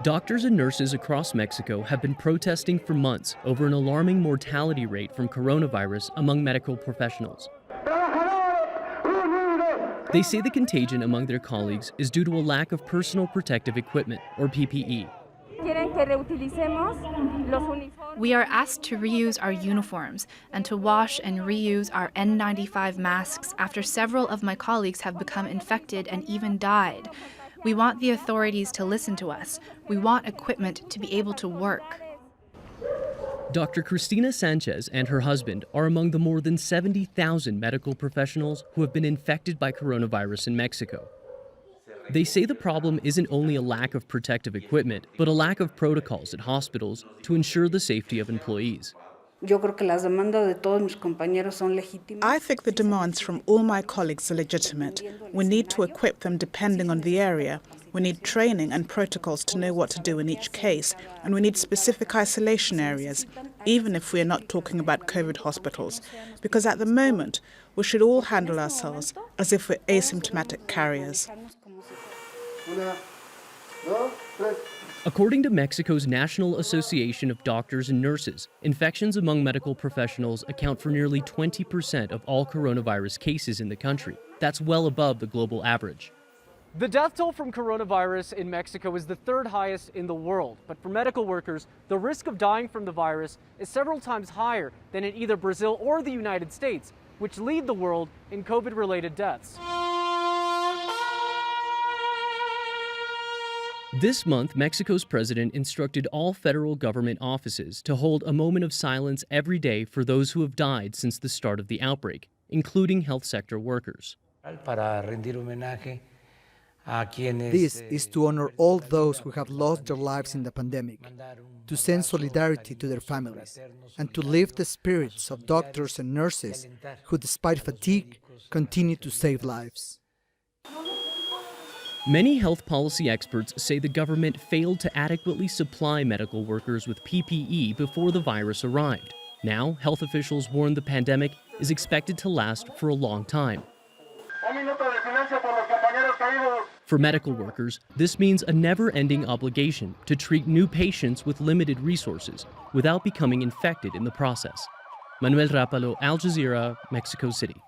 Doctors and nurses across Mexico have been protesting for months over an alarming mortality rate from coronavirus among medical professionals. They say the contagion among their colleagues is due to a lack of personal protective equipment, or PPE. We are asked to reuse our uniforms and to wash and reuse our N95 masks after several of my colleagues have become infected and even died. We want the authorities to listen to us. We want equipment to be able to work. Dr. Cristina Sanchez and her husband are among the more than 70,000 medical professionals who have been infected by coronavirus in Mexico. They say the problem isn't only a lack of protective equipment, but a lack of protocols at hospitals to ensure the safety of employees. I think the demands from all my colleagues are legitimate. We need to equip them depending on the area. We need training and protocols to know what to do in each case, and we need specific isolation areas, even if we are not talking about COVID hospitals, because at the moment, we should all handle ourselves as if we're asymptomatic carriers. According to Mexico's National Association of Doctors and Nurses, infections among medical professionals account for nearly 20% of all coronavirus cases in the country. That's well above the global average. The death toll from coronavirus in Mexico is the third highest in the world. But for medical workers, the risk of dying from the virus is several times higher than in either Brazil or the United States, which lead the world in COVID-related deaths. This month, Mexico's president instructed all federal government offices to hold a moment of silence every day for those who have died since the start of the outbreak, including health sector workers. This is to honor all those who have lost their lives in the pandemic, to send solidarity to their families, and to lift the spirits of doctors and nurses who, despite fatigue, continue to save lives. Many health policy experts say the government failed to adequately supply medical workers with PPE before the virus arrived. Now, health officials warn the pandemic is expected to last for a long time. For medical workers, this means a never-ending obligation to treat new patients with limited resources without becoming infected in the process. Manuel Rapalo, Al Jazeera, Mexico City.